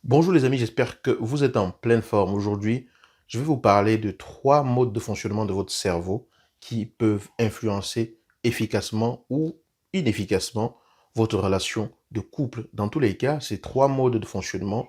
Bonjour les amis, j'espère que vous êtes en pleine forme. Aujourd'hui, je vais vous parler de 3 modes de fonctionnement de votre cerveau qui peuvent influencer efficacement ou inefficacement votre relation de couple. Dans tous les cas, ces 3 modes de fonctionnement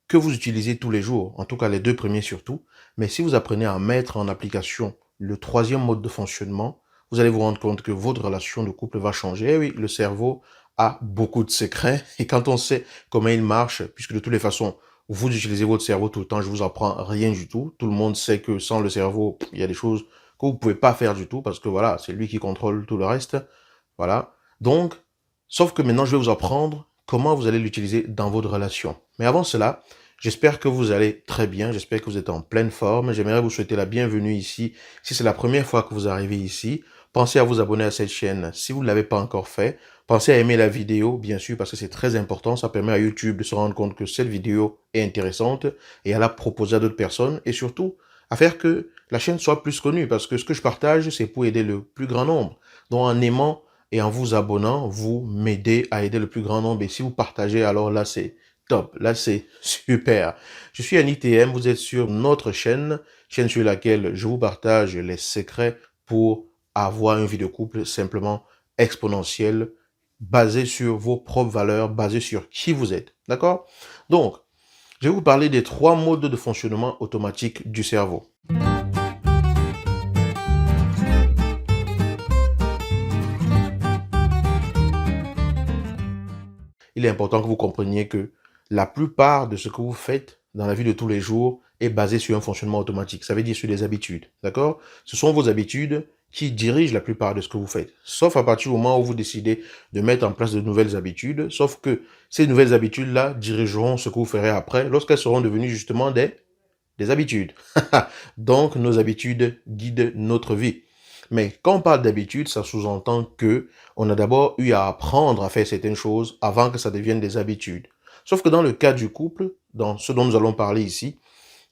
que vous utilisez tous les jours, en tout cas les 2 premiers surtout. Mais si vous apprenez à mettre en application le 3e mode de fonctionnement, vous allez vous rendre compte que votre relation de couple va changer. Eh oui, le cerveau a beaucoup de secrets et quand on sait comment il marche, puisque de toutes les façons, vous utilisez votre cerveau tout le temps, je vous apprends rien du tout. Tout le monde sait que sans le cerveau, il y a des choses que vous pouvez pas faire du tout parce que voilà, c'est lui qui contrôle tout le reste. Voilà. Donc, sauf que maintenant, je vais vous apprendre comment vous allez l'utiliser dans votre relation. Mais avant cela, j'espère que vous allez très bien, j'espère que vous êtes en pleine forme. J'aimerais vous souhaiter la bienvenue ici. Si c'est la première fois que vous arrivez ici, pensez à vous abonner à cette chaîne si vous ne l'avez pas encore fait. Pensez à aimer la vidéo, bien sûr, parce que c'est très important. Ça permet à YouTube de se rendre compte que cette vidéo est intéressante et à la proposer à d'autres personnes et surtout à faire que la chaîne soit plus connue parce que ce que je partage, c'est pour aider le plus grand nombre. Donc en aimant et en vous abonnant, vous m'aidez à aider le plus grand nombre. Et si vous partagez, alors là, c'est top. Là, c'est super. Je suis un ITM, vous êtes sur notre chaîne sur laquelle je vous partage les secrets pour avoir une vie de couple simplement exponentielle, basée sur vos propres valeurs, basée sur qui vous êtes. D'accord? Donc, je vais vous parler des 3 modes de fonctionnement automatique du cerveau. Il est important que vous compreniez que la plupart de ce que vous faites dans la vie de tous les jours est basé sur un fonctionnement automatique. Ça veut dire sur des habitudes, d'accord? Ce sont vos habitudes qui dirigent la plupart de ce que vous faites. Sauf à partir du moment où vous décidez de mettre en place de nouvelles habitudes, sauf que ces nouvelles habitudes-là dirigeront ce que vous ferez après lorsqu'elles seront devenues justement des habitudes. Donc, nos habitudes guident notre vie. Mais quand on parle d'habitude, ça sous-entend que on a d'abord eu à apprendre à faire certaines choses avant que ça devienne des habitudes. Sauf que dans le cas du couple, dans ce dont nous allons parler ici,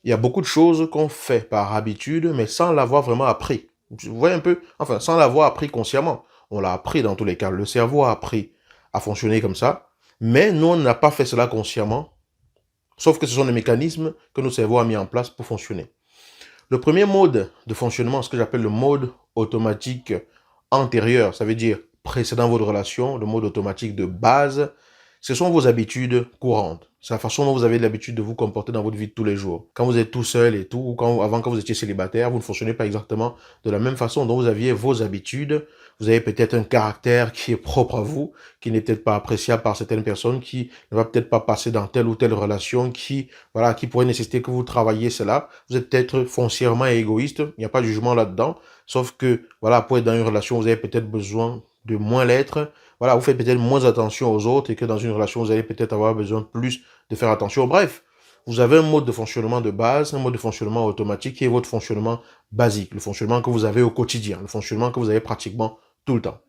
il y a beaucoup de choses qu'on fait par habitude, mais sans l'avoir vraiment appris. Vous voyez un peu, enfin, sans l'avoir appris consciemment. On l'a appris dans tous les cas. Le cerveau a appris à fonctionner comme ça, mais nous, on n'a pas fait cela consciemment. Sauf que ce sont des mécanismes que notre cerveau a mis en place pour fonctionner. Le premier mode de fonctionnement, ce que j'appelle le mode automatique antérieur, ça veut dire précédant votre relation, le mode automatique de base, ce sont vos habitudes courantes. C'est la façon dont vous avez l'habitude de vous comporter dans votre vie de tous les jours. Quand vous êtes tout seul et tout, ou avant quand vous étiez célibataire, vous ne fonctionnez pas exactement de la même façon dont vous aviez vos habitudes. Vous avez peut-être un caractère qui est propre à vous, qui n'est peut-être pas appréciable par certaines personnes, qui ne va peut-être pas passer dans telle ou telle relation, voilà, qui pourrait nécessiter que vous travailliez cela. Vous êtes peut-être foncièrement égoïste, il n'y a pas de jugement là-dedans, sauf que, voilà, pour être dans une relation, vous avez peut-être besoin de moins l'être. Voilà, vous faites peut-être moins attention aux autres et que dans une relation, vous allez peut-être avoir besoin plus de faire attention. Bref, vous avez un mode de fonctionnement de base, un mode de fonctionnement automatique qui est votre fonctionnement basique, le fonctionnement que vous avez au quotidien, le fonctionnement que vous avez pratiquement tout le temps.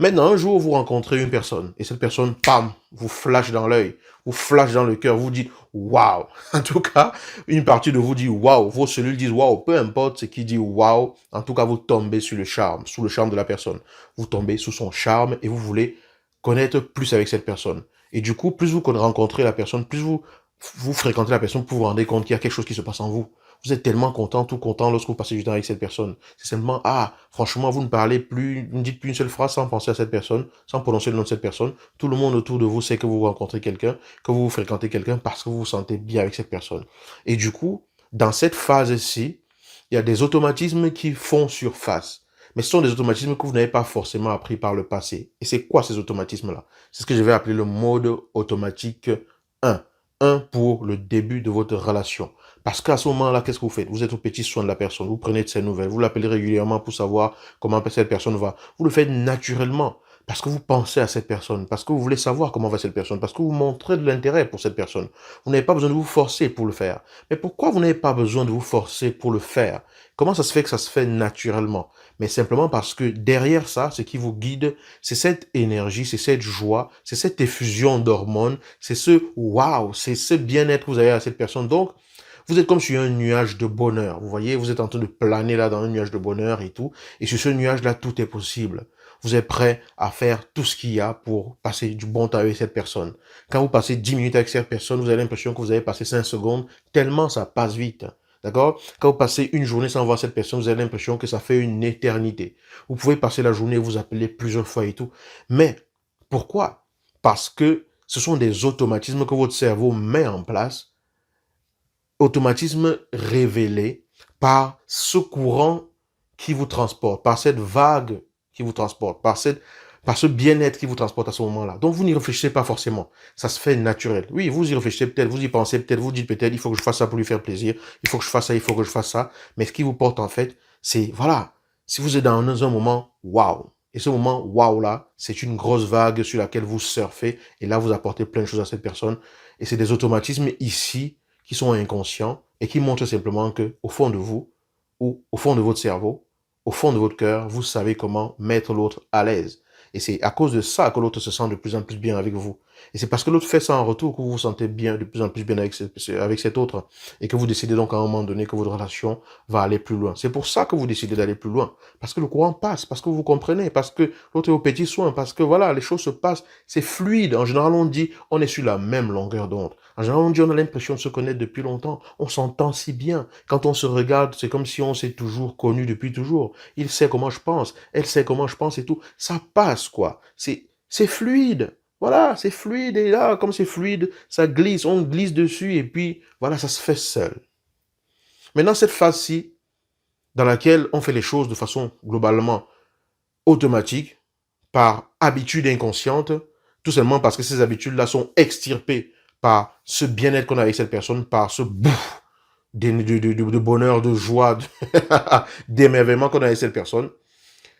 Maintenant, un jour, vous rencontrez une personne et cette personne, pam, vous flash dans l'œil, vous flash dans le cœur, vous dites waouh. En tout cas, une partie de vous dit waouh, vos cellules disent waouh, peu importe ce qui dit waouh, en tout cas, vous tombez sur le charme, sous le charme de la personne. Vous tombez sous son charme et vous voulez connaître plus avec cette personne. Et du coup, plus vous rencontrez la personne, plus vous fréquentez la personne, plus vous vous rendez compte qu'il y a quelque chose qui se passe en vous. Vous êtes tellement content, tout content lorsque vous passez du temps avec cette personne. C'est simplement, ah, franchement, vous ne parlez plus, vous ne dites plus une seule phrase sans penser à cette personne, sans prononcer le nom de cette personne. Tout le monde autour de vous sait que vous rencontrez quelqu'un, que vous fréquentez quelqu'un parce que vous vous sentez bien avec cette personne. Et du coup, dans cette phase-ci, il y a des automatismes qui font surface. Mais ce sont des automatismes que vous n'avez pas forcément appris par le passé. Et c'est quoi ces automatismes-là? C'est ce que je vais appeler le mode automatique 1. 1 pour le début de votre relation. Parce qu'à ce moment-là, qu'est-ce que vous faites? Vous êtes au petit soin de la personne, vous prenez de ses nouvelles, vous l'appelez régulièrement pour savoir comment cette personne va. Vous le faites naturellement, parce que vous pensez à cette personne, parce que vous voulez savoir comment va cette personne, parce que vous montrez de l'intérêt pour cette personne. Vous n'avez pas besoin de vous forcer pour le faire. Mais pourquoi vous n'avez pas besoin de vous forcer pour le faire? Comment ça se fait que ça se fait naturellement? Mais simplement parce que derrière ça, ce qui vous guide, c'est cette énergie, c'est cette joie, c'est cette effusion d'hormones, c'est ce waouh, c'est ce bien-être que vous avez à cette personne. Donc, vous êtes comme sur un nuage de bonheur. Vous voyez, vous êtes en train de planer là dans un nuage de bonheur et tout. Et sur ce nuage-là, tout est possible. vous êtes prêt à faire tout ce qu'il y a pour passer du bon temps avec cette personne. Quand vous passez 10 minutes avec cette personne, vous avez l'impression que vous avez passé 5 secondes, tellement ça passe vite. D'accord? Quand vous passez une journée sans voir cette personne, vous avez l'impression que ça fait une éternité. Vous pouvez passer la journée, vous appeler plusieurs fois et tout. Mais pourquoi? Parce que ce sont des automatismes que votre cerveau met en place, automatismes révélés par ce courant qui vous transporte, par cette vague qui vous transporte, par ce bien-être qui vous transporte à ce moment-là. Donc, vous n'y réfléchissez pas forcément. Ça se fait naturel. Oui, vous y réfléchissez peut-être, vous y pensez peut-être, vous dites peut-être, il faut que je fasse ça pour lui faire plaisir, il faut que je fasse ça, il faut que je fasse ça. Mais ce qui vous porte en fait, c'est, voilà, si vous êtes dans un moment, waouh. Et ce moment, waouh là, c'est une grosse vague sur laquelle vous surfez. Et là, vous apportez plein de choses à cette personne. Et c'est des automatismes ici qui sont inconscients et qui montrent simplement que au fond de vous, ou au fond de votre cerveau, au fond de votre cœur, vous savez comment mettre l'autre à l'aise. Et c'est à cause de ça que l'autre se sent de plus en plus bien avec vous. Et c'est parce que l'autre fait ça en retour que vous vous sentez bien, de plus en plus bien avec cet autre. Et que vous décidez donc à un moment donné que votre relation va aller plus loin. C'est pour ça que vous décidez d'aller plus loin. Parce que le courant passe, parce que vous comprenez, parce que l'autre est au petit soin, parce que voilà, les choses se passent, c'est fluide. En général, on dit, on est sur la même longueur d'onde. En général, on dit, on a l'impression de se connaître depuis longtemps. On s'entend si bien. Quand on se regarde, c'est comme si on s'est toujours connu depuis toujours. Il sait comment je pense, elle sait comment je pense et tout. Ça passe, quoi. C'est fluide. Voilà, c'est fluide. Et là, comme c'est fluide, ça glisse. On glisse dessus et puis, voilà, ça se fait seul. Maintenant, cette phase-ci, dans laquelle on fait les choses de façon globalement automatique, par habitude inconsciente, tout simplement parce que ces habitudes-là sont extirpées par ce bien-être qu'on a avec cette personne, par ce bouf de bonheur, de joie, d'émerveillement qu'on a avec cette personne.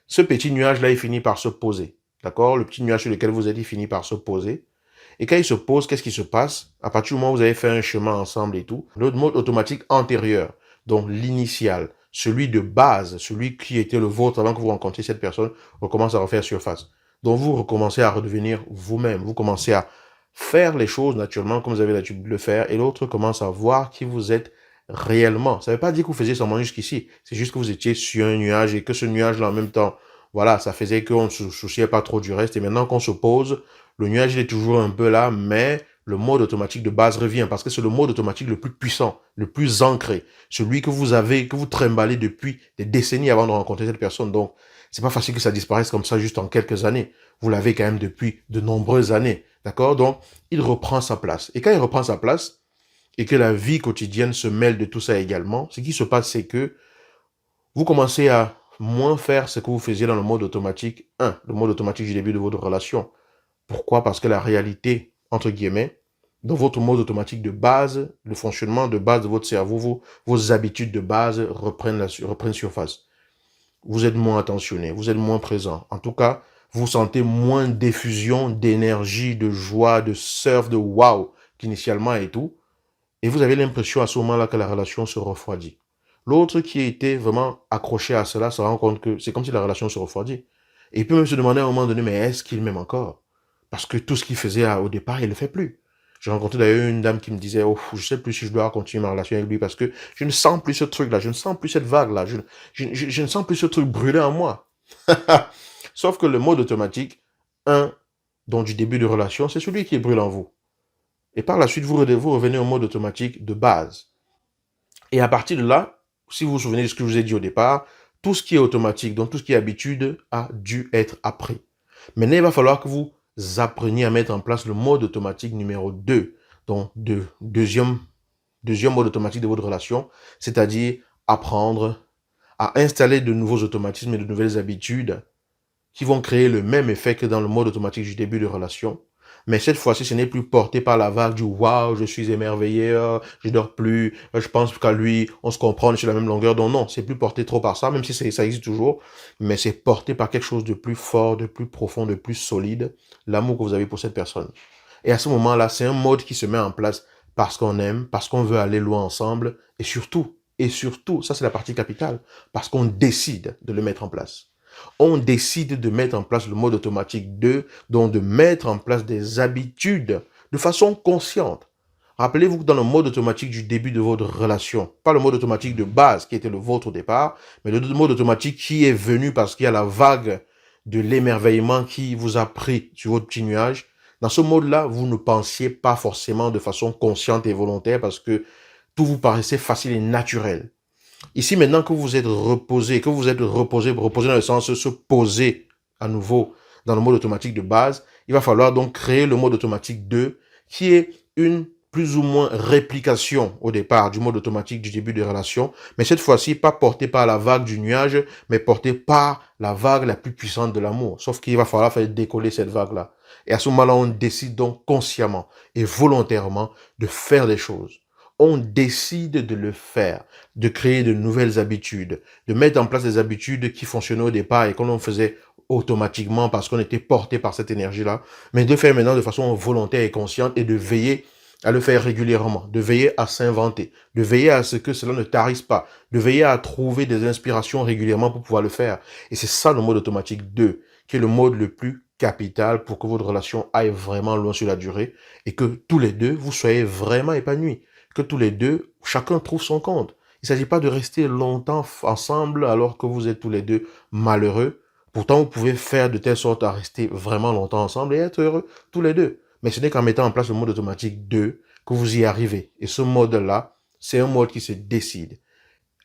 Ce petit nuage-là, il finit par se poser. D'accord? Le petit nuage sur lequel vous êtes, il finit par se poser. Et quand il se pose, qu'est-ce qui se passe? À partir du moment où vous avez fait un chemin ensemble et tout, le mode automatique antérieur, donc l'initial, celui de base, celui qui était le vôtre avant que vous rencontriez cette personne, recommence à refaire surface. Donc vous recommencez à redevenir vous-même. Vous commencez à faire les choses naturellement comme vous avez l'habitude de le faire et l'autre commence à voir qui vous êtes réellement. Ça ne veut pas dire que vous faisiez seulement jusqu'ici. C'est juste que vous étiez sur un nuage et que ce nuage-là en même temps, voilà, ça faisait qu'on ne se souciait pas trop du reste. Et maintenant qu'on se pose, le nuage il est toujours un peu là, mais le mode automatique de base revient parce que c'est le mode automatique le plus puissant, le plus ancré, celui que vous avez, que vous trimballez depuis des décennies avant de rencontrer cette personne. Donc, c'est pas facile que ça disparaisse comme ça juste en quelques années. Vous l'avez quand même depuis de nombreuses années. D'accord? Donc, il reprend sa place. Et quand il reprend sa place, et que la vie quotidienne se mêle de tout ça également, ce qui se passe, c'est que vous commencez à moins faire ce que vous faisiez dans le mode automatique le mode automatique du début de votre relation. Pourquoi? Parce que la réalité, entre guillemets, dans votre mode automatique de base, le fonctionnement de base de votre cerveau, vos habitudes de base reprennent surface. Vous êtes moins attentionné, vous êtes moins présent. En tout cas, vous sentez moins d'effusion d'énergie, de joie, de surf, de wow qu'initialement et tout. Et vous avez l'impression à ce moment-là que la relation se refroidit. L'autre qui était vraiment accroché à cela se rend compte que c'est comme si la relation se refroidit. Et il peut même se demander à un moment donné, mais est-ce qu'il m'aime encore? Parce que tout ce qu'il faisait au départ, il ne le fait plus. J'ai rencontré d'ailleurs une dame qui me disait, oh, je ne sais plus si je dois continuer ma relation avec lui parce que je ne sens plus ce truc-là, je ne sens plus cette vague-là, je ne sens plus ce truc brûler en moi. Sauf que le mode automatique, donc du début de relation, c'est celui qui brûle en vous. Et par la suite, vous revenez au mode automatique de base. Et à partir de là, si vous vous souvenez de ce que je vous ai dit au départ, tout ce qui est automatique, donc tout ce qui est habitude, a dû être appris. Maintenant, il va falloir que vous appreniez à mettre en place le mode automatique numéro 2, donc deuxième mode automatique de votre relation, c'est-à-dire apprendre à installer de nouveaux automatismes et de nouvelles habitudes qui vont créer le même effet que dans le mode automatique du début de relation. Mais cette fois-ci, ce n'est plus porté par la vague du waouh, je suis émerveillé, je dors plus, je pense qu'à lui, on se comprend, on est sur la même longueur. Donc non, c'est plus porté trop par ça, même si ça existe toujours, mais c'est porté par quelque chose de plus fort, de plus profond, de plus solide, l'amour que vous avez pour cette personne. Et à ce moment-là, c'est un mode qui se met en place parce qu'on aime, parce qu'on veut aller loin ensemble, et surtout, ça c'est la partie capitale, parce qu'on décide de le mettre en place. On décide de mettre en place le mode automatique 2, donc de mettre en place des habitudes de façon consciente. Rappelez-vous que dans le mode automatique du début de votre relation, pas le mode automatique de base qui était le vôtre au départ, mais le mode automatique qui est venu parce qu'il y a la vague de l'émerveillement qui vous a pris sur votre petit nuage, dans ce mode-là, vous ne pensiez pas forcément de façon consciente et volontaire parce que tout vous paraissait facile et naturel. Ici, maintenant que vous êtes reposé, reposé dans le sens de se poser à nouveau dans le mode automatique de base, il va falloir donc créer le mode automatique 2 qui est une plus ou moins réplication au départ du mode automatique du début de relation, mais cette fois-ci pas porté par la vague du nuage, mais porté par la vague la plus puissante de l'amour. Sauf qu'il va falloir faire décoller cette vague-là. Et à ce moment-là, on décide donc consciemment et volontairement de faire des choses. On décide de le faire, de créer de nouvelles habitudes, de mettre en place des habitudes qui fonctionnaient au départ et que l'on faisait automatiquement parce qu'on était porté par cette énergie-là, mais de faire maintenant de façon volontaire et consciente et de veiller à le faire régulièrement, de veiller à s'inventer, de veiller à ce que cela ne tarisse pas, de veiller à trouver des inspirations régulièrement pour pouvoir le faire. Et c'est ça le mode automatique 2, qui est le mode le plus capital pour que votre relation aille vraiment loin sur la durée et que tous les deux, vous soyez vraiment épanouis, que tous les deux, chacun trouve son compte. Il ne s'agit pas de rester longtemps ensemble alors que vous êtes tous les deux malheureux. Pourtant, vous pouvez faire de telle sorte à rester vraiment longtemps ensemble et être heureux tous les deux. Mais ce n'est qu'en mettant en place le mode automatique 2 que vous y arrivez. Et ce mode-là, c'est un mode qui se décide.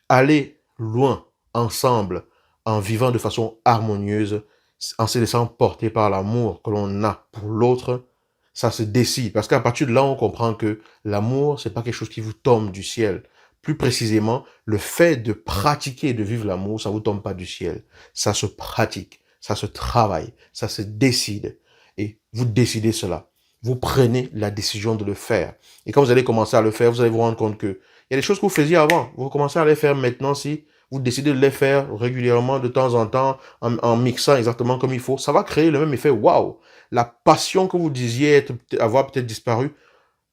Aller loin, ensemble, en vivant de façon harmonieuse, en se laissant porter par l'amour que l'on a pour l'autre, ça se décide. Parce qu'à partir de là, on comprend que l'amour, c'est pas quelque chose qui vous tombe du ciel. Plus précisément, le fait de pratiquer et de vivre l'amour, ça vous tombe pas du ciel. Ça se pratique, ça se travaille, ça se décide. Et vous décidez cela. Vous prenez la décision de le faire. Et quand vous allez commencer à le faire, vous allez vous rendre compte que il y a des choses que vous faisiez avant. Vous commencez à les faire maintenant si vous décidez de les faire régulièrement, de temps en temps, en mixant exactement comme il faut. Ça va créer le même effet. Waouh! La passion que vous disiez avoir peut-être disparu,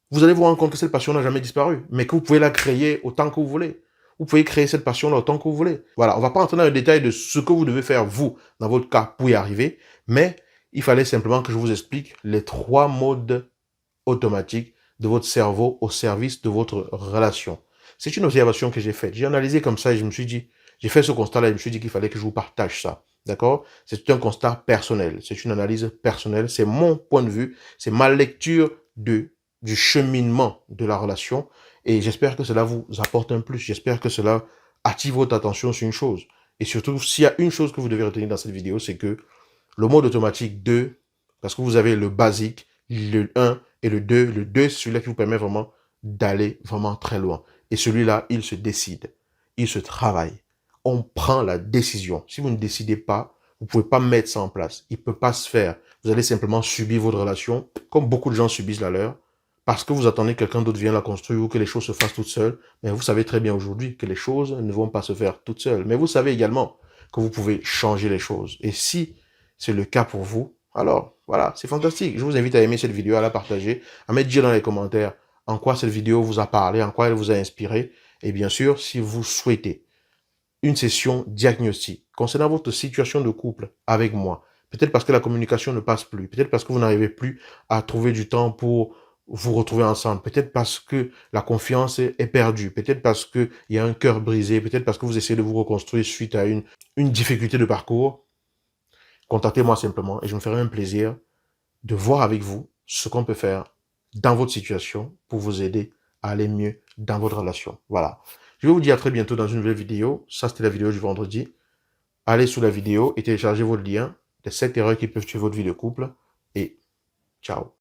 vous allez vous rendre compte que cette passion n'a jamais disparu, mais que vous pouvez la créer autant que vous voulez. Vous pouvez créer cette passion-là autant que vous voulez. Voilà, on ne va pas entrer dans le détail de ce que vous devez faire, vous, dans votre cas, pour y arriver, mais il fallait simplement que je vous explique les 3 modes automatiques de votre cerveau au service de votre relation. C'est une observation que j'ai faite. J'ai analysé comme ça et je me suis dit, j'ai fait ce constat-là et je me suis dit qu'il fallait que je vous partage ça. D'accord? C'est un constat personnel. C'est une analyse personnelle. C'est mon point de vue. C'est ma lecture du cheminement de la relation. Et j'espère que cela vous apporte un plus. J'espère que cela attire votre attention sur une chose. Et surtout, s'il y a une chose que vous devez retenir dans cette vidéo, c'est que le mode automatique 2, parce que vous avez le basique, le 1 et le 2. Le 2, c'est celui-là qui vous permet vraiment d'aller vraiment très loin. Et celui-là, il se décide. Il se travaille. On prend la décision. Si vous ne décidez pas, vous ne pouvez pas mettre ça en place. Il ne peut pas se faire. Vous allez simplement subir votre relation, comme beaucoup de gens subissent la leur, parce que vous attendez que quelqu'un d'autre vienne la construire ou que les choses se fassent toutes seules. Mais vous savez très bien aujourd'hui que les choses ne vont pas se faire toutes seules. Mais vous savez également que vous pouvez changer les choses. Et si c'est le cas pour vous, alors voilà, c'est fantastique. Je vous invite à aimer cette vidéo, à la partager, à mettre dire dans les commentaires en quoi cette vidéo vous a parlé, en quoi elle vous a inspiré. Et bien sûr, si vous souhaitez une session diagnostic concernant votre situation de couple avec moi, peut-être parce que la communication ne passe plus, peut-être parce que vous n'arrivez plus à trouver du temps pour vous retrouver ensemble, peut-être parce que la confiance est perdue, peut-être parce qu'il y a un cœur brisé, peut-être parce que vous essayez de vous reconstruire suite à une difficulté de parcours, contactez-moi simplement et je me ferai un plaisir de voir avec vous ce qu'on peut faire dans votre situation pour vous aider à aller mieux dans votre relation. Voilà. Je vais vous dire à très bientôt dans une nouvelle vidéo. Ça, c'était la vidéo du vendredi. Allez sous la vidéo et téléchargez votre lien des 7 erreurs qui peuvent tuer votre vie de couple. Et ciao.